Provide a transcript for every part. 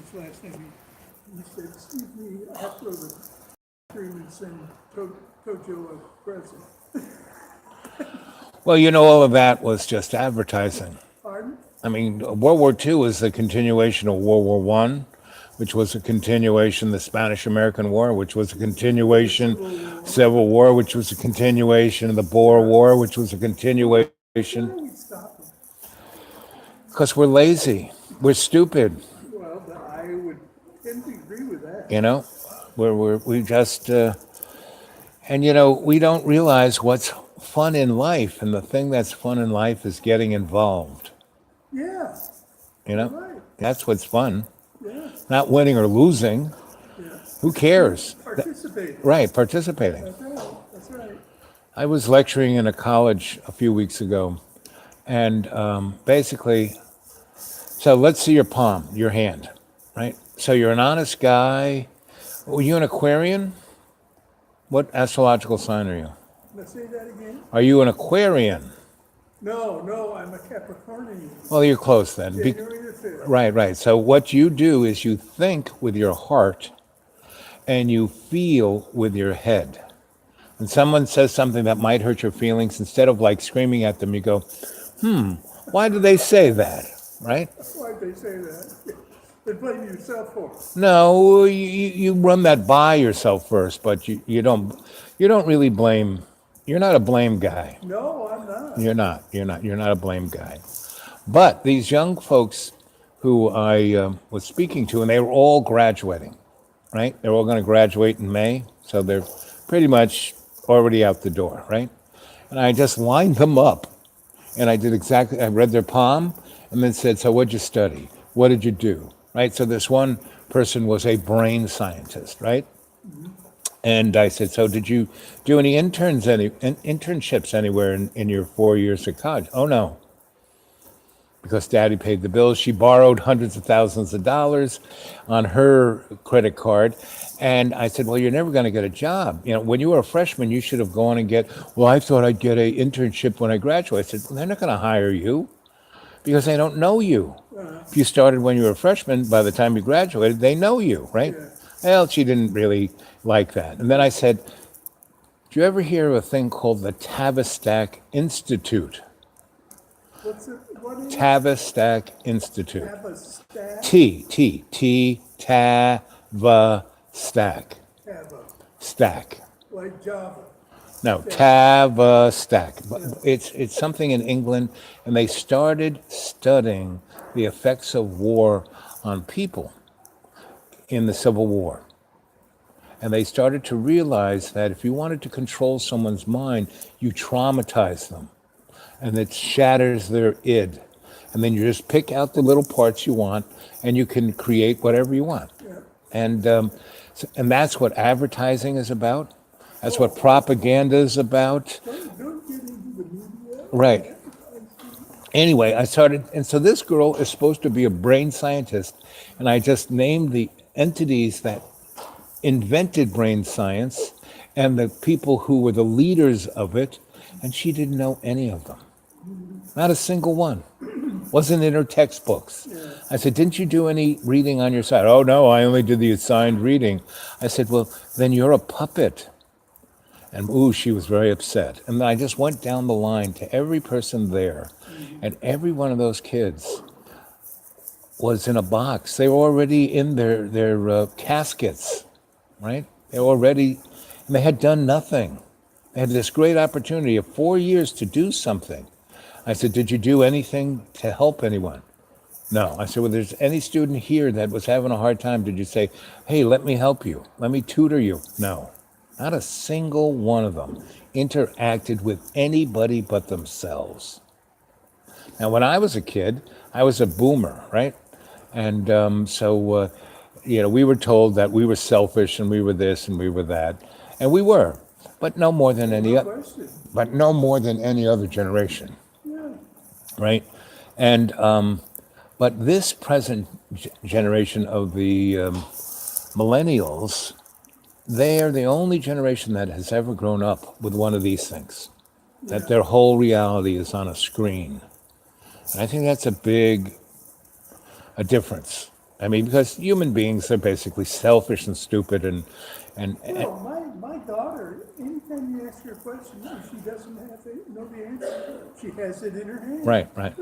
his last name. He said, "Excuse me, I have to go to the bathroom and send Tojo a present." Well, all of that was just advertising. Pardon? I mean, World War II is the continuation of World War One, which was a continuation, the Spanish-American War, which was a continuation, Civil War, which was a continuation, the Boer War, which was a continuation. Why we stop him? Because we're lazy, we're stupid. Well, I would tend to agree with that. We just and we don't realize what's fun in life, and the thing that's fun in life is getting involved. Yeah, right. That's what's fun. Yeah, Not winning or losing. yeah. Who cares? Participate. Right, participating. That's right. That's right. I was lecturing in a college a few weeks ago, and basically, so let's see your palm, your hand, right? So you're an honest guy. Were you an Aquarian? What astrological sign are you? Let's say that again. Are you an Aquarian? No, I'm a Capricornian. Well, you're close then. January the 5th. Right. So what you do is you think with your heart and you feel with your head. When someone says something that might hurt your feelings, instead of like screaming at them, you go, why do they say that? Right? Why'd they say that? Then blame yourself for it. No, you run that by yourself first, but you don't really blame. You're not a blame guy. No, I'm not. You're not a blame guy. But these young folks who I was speaking to, and they were all graduating, right? They're all going to graduate in May, so they're pretty much already out the door, right? And I just lined them up, and I read their palm, and then said, so what'd you study? What did you do? Right? So this one person was a brain scientist, right? And I said, so did you do any internships anywhere in your 4 years of college? Oh, no. Because daddy paid the bills. She borrowed hundreds of thousands of dollars on her credit card. And I said, well, you're never going to get a job. When you were a freshman, you should have gone and I thought I'd get an internship when I graduated. I said, well, they're not going to hire you because they don't know you. If you started when you were a freshman, by the time you graduated, they know you, right? Yeah. Well, she didn't really like that. And then I said, do you ever hear of a thing called the Tavistock Institute? What is it? Tavistock Institute. Have a stack? Tavistock. Have a, Stack. like Java. No, Tavistock. But it's something in England, and they started studying the effects of war on people in the Civil War. And they started to realize that if you wanted to control someone's mind, you traumatize them. And it shatters their id. And then you just pick out the little parts you want, and you can create whatever you want. Yeah. And that's what advertising is about. That's what propaganda is about. Don't get into the media. Right. Anyway, I started, and so this girl is supposed to be a brain scientist, and I just named the entities that invented brain science and the people who were the leaders of it, and she didn't know any of them. Not a single one. Wasn't in her textbooks. Yeah. I said, didn't you do any reading on your side? Oh, no, I only did the assigned reading. I said, well, then you're a puppet. And she was very upset. And I just went down the line to every person there, and every one of those kids was in a box. They were already in their caskets, right? They were already, and they had done nothing. They had this great opportunity of 4 years to do something. I said, did you do anything to help anyone? No. I said, well, there's any student here that was having a hard time, did you say, hey, let me help you? Let me tutor you? No. Not a single one of them interacted with anybody but themselves. Now, when I was a kid, I was a boomer, right? And we were told that we were selfish and we were this and we were that, and we were, but no more than any other generation, Yeah. right? And but this present generation of the millennials, they are the only generation that has ever grown up with one of these things, that their whole reality is on a screen. And I think that's a difference. I mean, because human beings are basically selfish and stupid, and Well, my daughter, anytime you ask her a question, if she doesn't know the answer, she has it in her hand. right, right.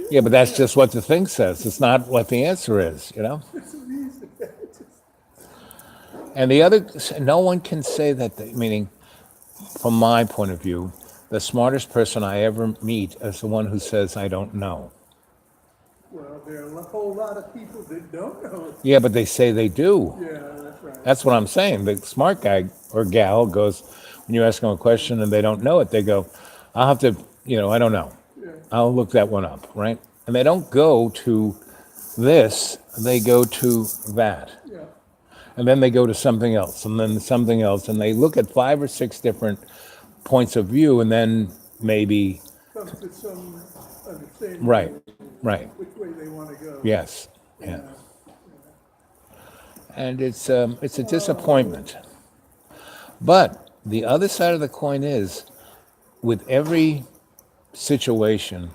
Yeah, but that's just what the thing says. It's not what the answer is, you know? It's amazing. And the other, no one can say that, meaning, from my point of view, the smartest person I ever meet is the one who says, I don't know. Well, there are a whole lot of people that don't know it. Yeah, but they say they do. Yeah, that's right. That's what I'm saying. The smart guy or gal goes, when you ask them a question and they don't know it, they go, I'll have to, I don't know. Yeah. I'll look that one up, right? And they don't go to this, they go to that. Yeah. And then they go to something else, and then something else, and they look at 5 or 6 different points of view, and then maybe, Come to some understanding. right, of right, which way they want to go. yes, yeah. And it's a disappointment. But the other side of the coin is, with every situation,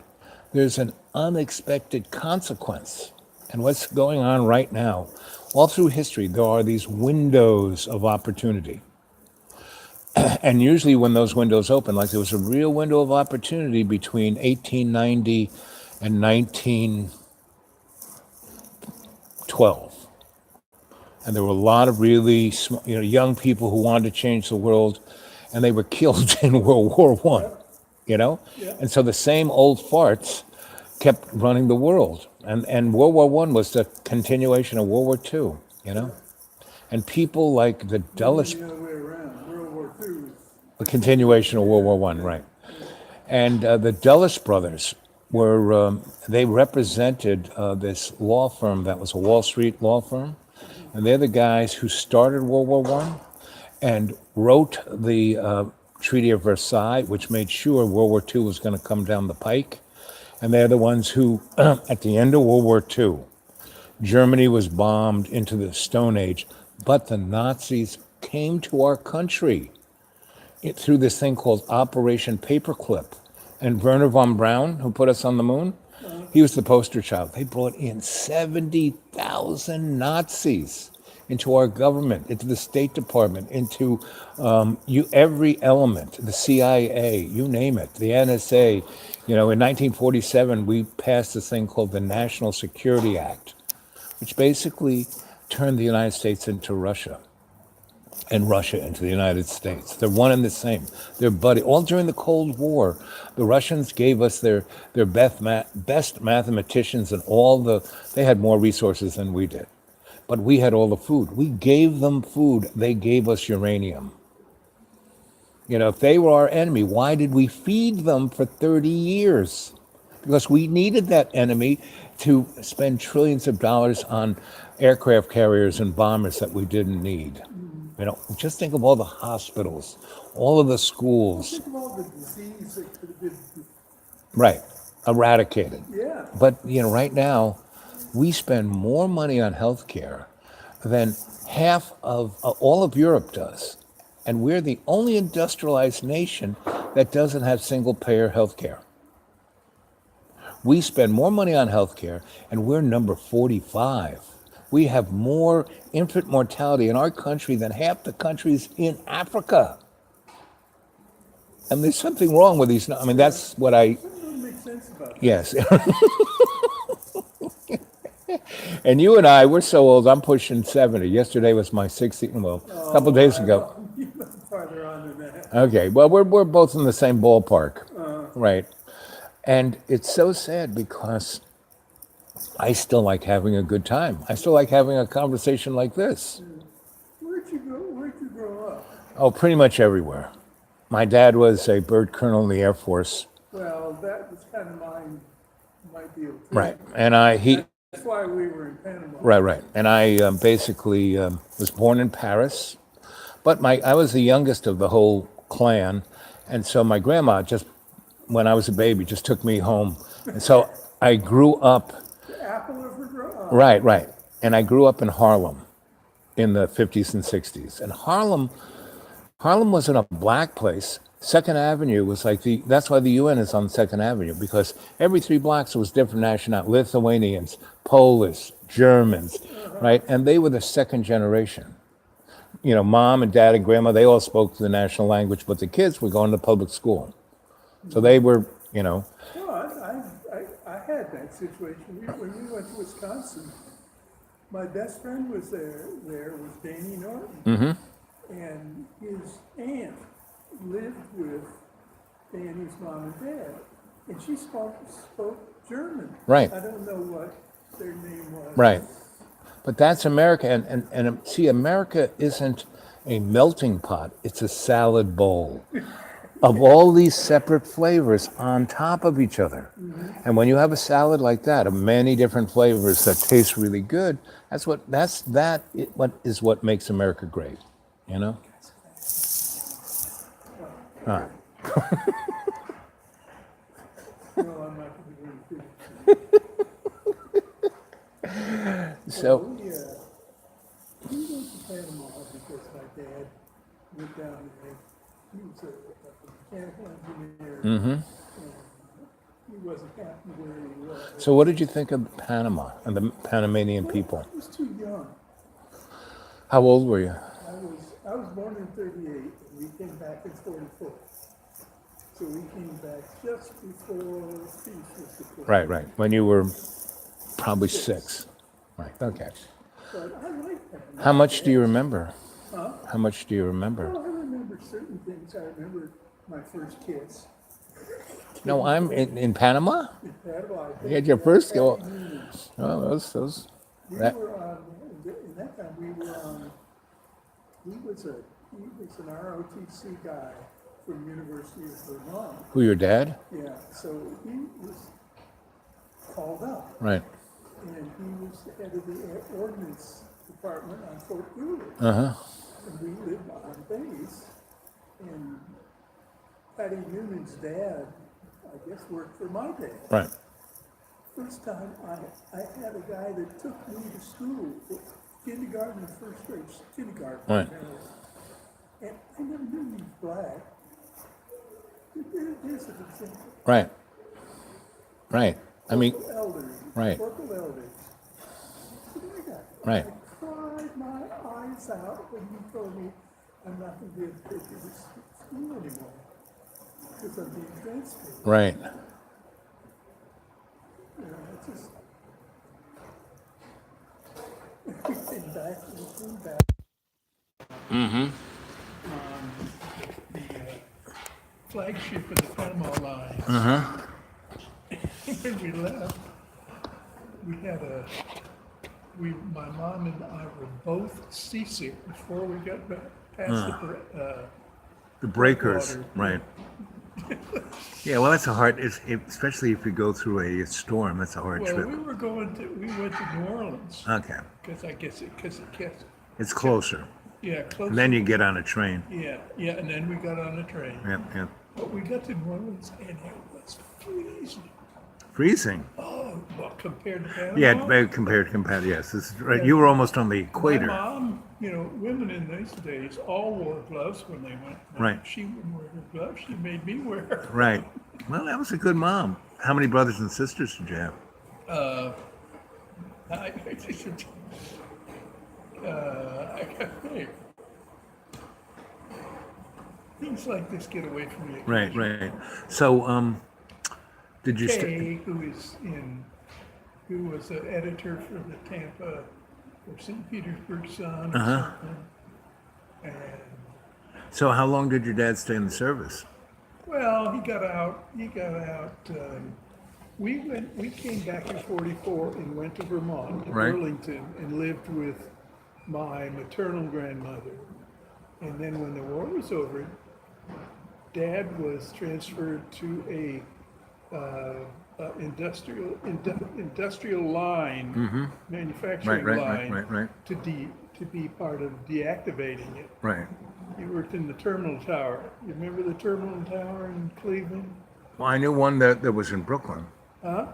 there's an unexpected consequence. And what's going on right now, all through history, there are these windows of opportunity. And usually when those windows open, like there was a real window of opportunity between 1890 and 1912. And there were a lot of really young people who wanted to change the world, and they were killed in World War I, Yeah. And so the same old farts kept running the world. And World War I was the continuation of World War II, And people like the Dulles, The other way around. World War II is the continuation of World War I, right? And the Dulles brothers were, they represented this law firm that was a Wall Street law firm. And they're the guys who started World War I and wrote the Treaty of Versailles, which made sure World War II was going to come down the pike. And they're the ones who, at the end of World War II, Germany was bombed into the Stone Age, but the Nazis came to our country through this thing called Operation Paperclip. And Werner von Braun, who put us on the moon, he was the poster child. They brought in 70,000 Nazis into our government, into the State Department, into every element, the CIA, you name it, the NSA. In 1947, we passed this thing called the National Security Act, which basically turned the United States into Russia and Russia into the United States. They're one and the same. They're buddy. All during the Cold War, the Russians gave us their best mathematicians and they had more resources than we did. But we had all the food. We gave them food. They gave us uranium. If they were our enemy, why did we feed them for 30 years? Because we needed that enemy to spend trillions of dollars on aircraft carriers and bombers that we didn't need. Just think of all the hospitals, all of the schools. think of all the disease that could have been. Right, eradicated. Yeah. But, right now, we spend more money on healthcare than half of all of Europe does. And we're the only industrialized nation that doesn't have single-payer healthcare. We spend more money on healthcare, and we're number 45. We have more infant mortality in our country than half the countries in Africa. And there's something wrong with these. That's what That doesn't make sense about that. yes. And you and I, we're so old. I'm pushing 70. Yesterday was my 60th, a couple of days ago. You're farther on than that. Okay, well, we're both in the same ballpark, right? And it's so sad because I still like having a good time. I still like having a conversation like this. Where'd you grow up? Oh, pretty much everywhere. My dad was a bird colonel in the Air Force. Well, that was kind of my deal too. Right. And That's why we were in Panama. right. And I basically was born in Paris, but I was the youngest of the whole clan. And so my grandma when I was a baby, just took me home. And so I grew up. The apple of her eye. Right. And I grew up in Harlem in the 50s and 60s. And Harlem wasn't a black place. Second Avenue was that's why the UN is on Second Avenue, because every 3 blocks was different nationality: Lithuanians, Polish, Germans, right? And they were the second generation. You know, mom and dad and grandma, they all spoke the national language, but the kids were going to public school. So they were, you know, Well, I had that situation. When we went to Wisconsin, my best friend was there was Danny Norton. And his aunt lived with Danny's mom and dad. And she spoke German. Right. I don't know what their name was. right. But that's America. And see, America isn't a melting pot, it's a salad bowl of all these separate flavors on top of each other. And when you have a salad like that, of many different flavors that taste really good, what makes America great, you know? Ah. No, I'm not going to do it. So, We went to Panama because my dad went down there. He was a mechanical engineer. And he wasn't happy where he was. so what did you think of Panama and the Panamanian people? I was too young. How old were you? I was born in 38 and we came back in 44. So we came back just before peace was declared. Right. When you were probably 6. Right, okay. But I like that. How much do you remember? Huh? How much do you remember? Well, I remember certain things. I remember my first kiss No, I'm in Panama? in Panama. You had your first go. Patty Newman's. Oh, those. We That- were on, in that time, we were on, he was an ROTC guy from University of Vermont. Who, your dad? Yeah, so he was called up, Right. and he was the head of the ordnance department on Fort Goulet. Uh-huh. And we lived on base, and Patty Newman's dad, I guess, worked for my dad. Right. First time I had a guy that took me to school, kindergarten and first grade, kindergarten. Right. apparently. And I never knew he was black. There's an example. Right. Right. I mean, Local elders. right. Local elders. What do I got? Right. I cried my eyes out when he told me I'm not going to be able to take you to school anymore because I'm being transferred. right. You know, it's just. We came back, the flagship of the Panama Line. When we left, my mom and I were both seasick before we got back past The breakers. Water. Right. Yeah, well, that's a hard, especially if you go through a storm, that's a hard well, trip. we went to New Orleans, Okay. because it kept, It's closer. yeah, close. And then you get on a train. Yeah, and then we got on a train. Yep. But we got to New Orleans and it was freezing. Freezing. Oh, well, compared to Panama. Yeah, compared, yes. This is right. You were almost on the My equator. mom, women in those days all wore gloves when they went. Right. She wouldn't wear her gloves. She made me wear her. Right. Well, that was a good mom. How many brothers and sisters did you have? I hey, things like this get away from me. Right. So, did you stay? Kay, who was an editor for the Tampa or St. Petersburg Sun or something. And So, how long did your dad stay in the service? well, he got out. We came back in '44 and went to Vermont, to Right. Burlington, and lived with my maternal grandmother. And then when the war was over, Dad was transferred to a industrial line, manufacturing line, Right. to be part of deactivating it. Right. He worked in the terminal tower. You remember the terminal tower in Cleveland? Well, I knew one that was in Brooklyn. Huh?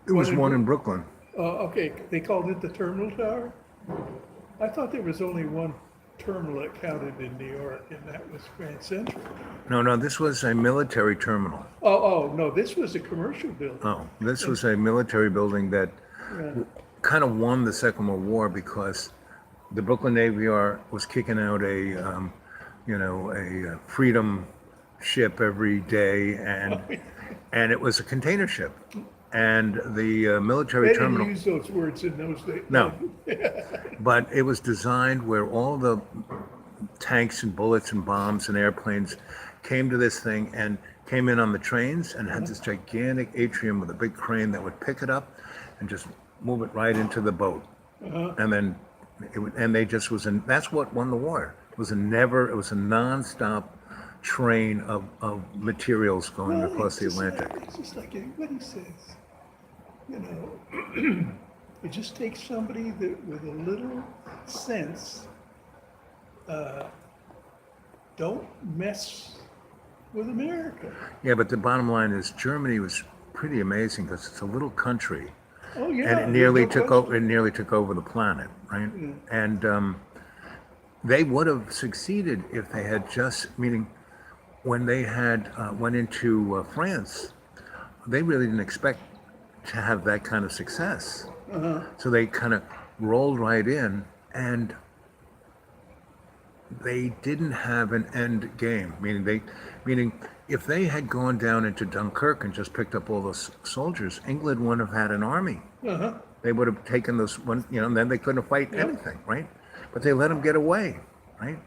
There was One in one in Brooklyn. Oh, okay. They called it the terminal tower? I thought there was only one terminal that counted in New York, and that was Grand Central. No, this was a military terminal. Oh, no, this was a commercial building. Oh, this was a military building that Yeah. kind of won the Second World War because the Brooklyn Navy Yard was kicking out a freedom ship every day, and it was a container ship, and the military They terminal. didn't use those words in those days. No, but it was designed where all the tanks and bullets and bombs and airplanes came to this thing and came in on the trains and had this gigantic atrium with a big crane that would pick it up and just move it right into the boat. And then they just that's what won the war. It was a nonstop train of materials going Well, across the it's just Atlantic. it's just like everybody says, it just takes somebody with a little sense. Don't mess with America. Yeah, but the bottom line is Germany was pretty amazing because it's a little country. Oh, yeah. And it there's nearly no took question. over. It nearly took over the planet, right? Yeah. And they would have succeeded if they had just. Meaning, when they had went into France, they really didn't expect to have that kind of success. So they kind of rolled right in, and they didn't have an end game. Meaning, if they had gone down into Dunkirk and just picked up all those soldiers, England wouldn't have had an army. They would have taken those one, and then they couldn't fight anything, right? But they let them get away, right?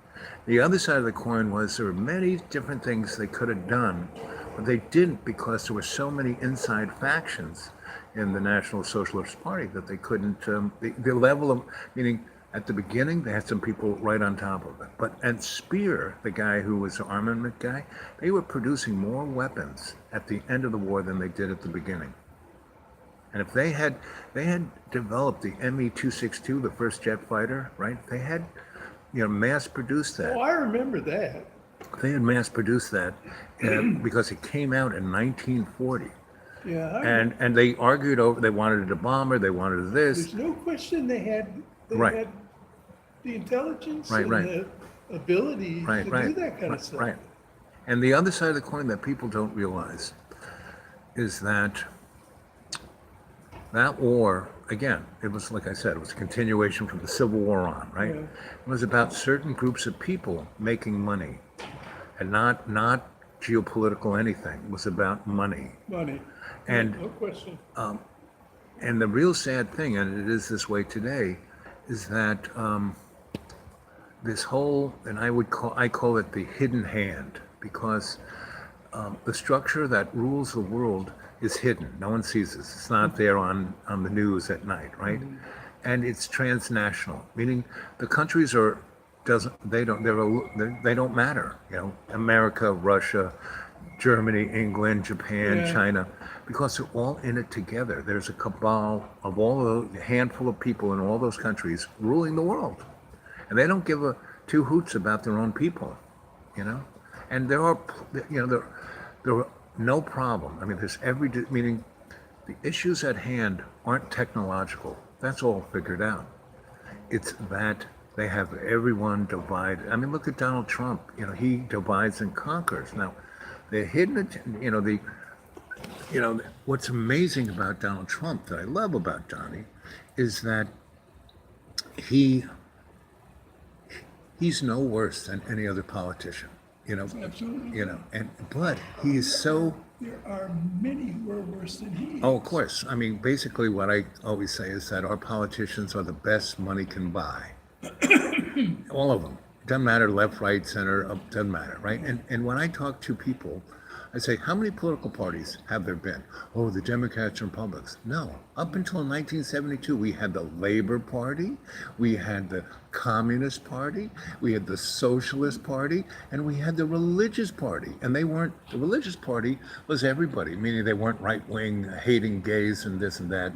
The other side of the coin was there were many different things they could have done, but they didn't because there were so many inside factions in the National Socialist Party that they couldn't. The level of meaning. At the beginning, they had some people right on top of it. And Speer, the guy who was the armament guy, they were producing more weapons at the end of the war than they did at the beginning. And if they had developed the ME-262, the first jet fighter, right? They had, mass produced that. Oh, I remember that. They had mass produced that because it came out in 1940. Yeah. And they argued over. They wanted a bomber. They wanted this. There's no question they had Right. the intelligence Right, and right. the ability Right, to right, do that kind of stuff. right. And the other side of the coin that people don't realize is that war, again, it was, like I said, it was a continuation from the Civil War on, right? Yeah. It was about certain groups of people making money and not geopolitical anything. It was about money. Money. And No question. And the real sad thing, and it is this way today, is that this whole, and I call it the hidden hand, because the structure that rules the world is hidden. No one sees this. It's not there on the news at night, right? And it's transnational, meaning the countries they don't matter. America, Russia, Germany, England, Japan, Yeah. China, because they're all in it together. There's a cabal of a handful of people in all those countries ruling the world, and they don't give two hoots about their own people, And there are no problem. I mean, meaning the issues at hand aren't technological. That's all figured out. It's that they have everyone divided. I mean, look at Donald Trump. He divides and conquers. Now, the hidden, what's amazing about Donald Trump that I love about Donnie is that he's no worse than any other politician. Absolutely. But he is so. There are many who are worse than he. Oh, of course. I mean, basically, what I always say is that our politicians are the best money can buy. All of them. Doesn't matter left, right, center. Doesn't matter, right? And when I talk to people, I say, how many political parties have there been? Oh, the Democrats and Republicans. No. Up until 1972, we had the Labor Party, we had the Communist Party, we had the Socialist Party, and we had the Religious Party. And the Religious Party was everybody, meaning they weren't right-wing, hating gays and this and that.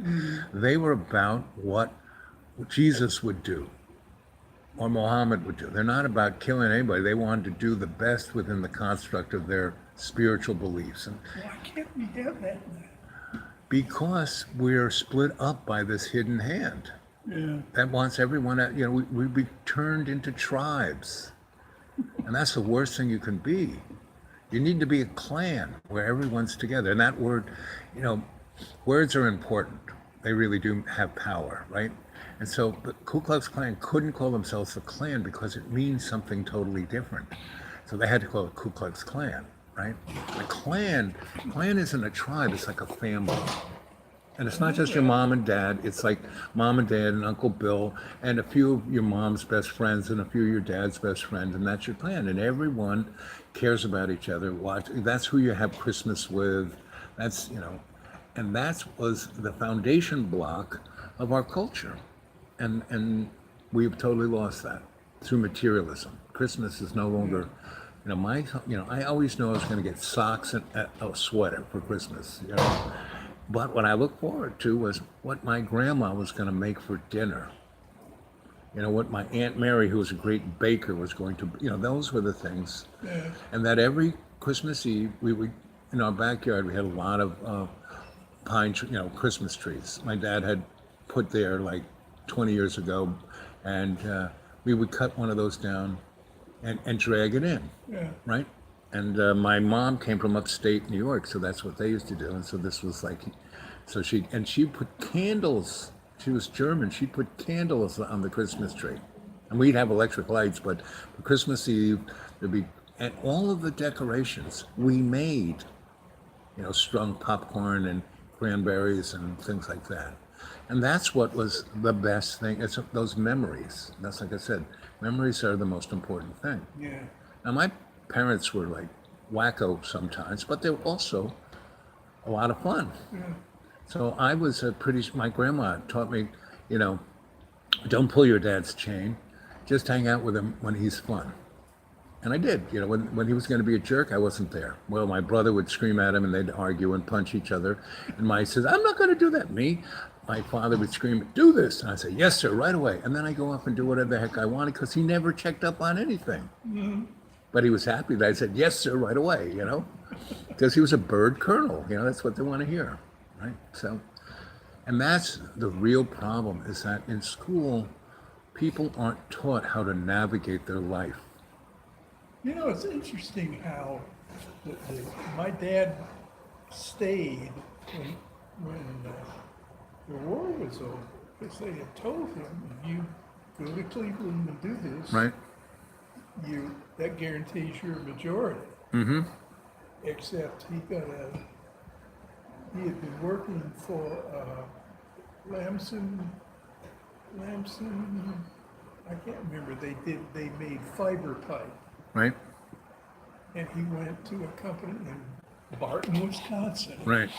They were about what Jesus would do or Muhammad would do. They're not about killing anybody. They wanted to do the best within the construct of their spiritual beliefs. And Why can't we have that? because we're split up by this hidden hand Yeah. that wants everyone at, we be turned into tribes. And that's the worst thing you can be. You need to be a clan where everyone's together. And that word, words are important. they really do have power, right? And so the Ku Klux Klan couldn't call themselves the Klan because it means something totally different. So they had to call it Ku Klux Klan, right? The Klan isn't a tribe, it's like a family. And it's not just your mom and dad, it's like mom and dad and Uncle Bill and a few of your mom's best friends and a few of your dad's best friends, and that's your clan. And everyone cares about each other. That's who you have Christmas with. That's, and that was the foundation block of our culture. And we've totally lost that through materialism. Christmas is no longer, I always knew I was going to get socks and a sweater for Christmas. But what I looked forward to was what my grandma was going to make for dinner. What my Aunt Mary, who was a great baker, was going to, those were the things. Yeah. And that every Christmas Eve, we would, in our backyard, we had a lot of Christmas trees. My dad had put there like 20 years ago, and we would cut one of those down and drag it in, Yeah. right? And my mom came from upstate New York, so that's what they used to do. And so this was like, she put candles. She was German. She put candles on the Christmas tree, and we'd have electric lights. But for Christmas Eve, there'd be, and all of the decorations we made, strung popcorn and cranberries and things like that. And that's what was the best thing. It's those memories. That's, like I said, memories are the most important thing. Yeah. Now, my parents were like wacko sometimes, but they were also a lot of fun. Yeah. So I was my grandma taught me, don't pull your dad's chain, just hang out with him when he's fun. And I did. When he was going to be a jerk, I wasn't there. Well, my brother would scream at him and they'd argue and punch each other. And my says, I'm not going to do that, me. My father would scream, do this. And I'd say, yes, sir, right away. And then I go off and do whatever the heck I wanted because he never checked up on anything. Mm-hmm. But he was happy that I said, yes, sir, right away, because he was a bird colonel. That's what they want to hear, right? So, and that's the real problem, is that in school, people aren't taught how to navigate their life. It's interesting how my dad stayed when the war was over, because they had told him, if you go to Cleveland and do this, Right? that guarantees your majority. Mm-hmm. Except he had been working for Lamson, I can't remember, they made fiber pipe. Right? And he went to a company in Barton, Wisconsin. Right.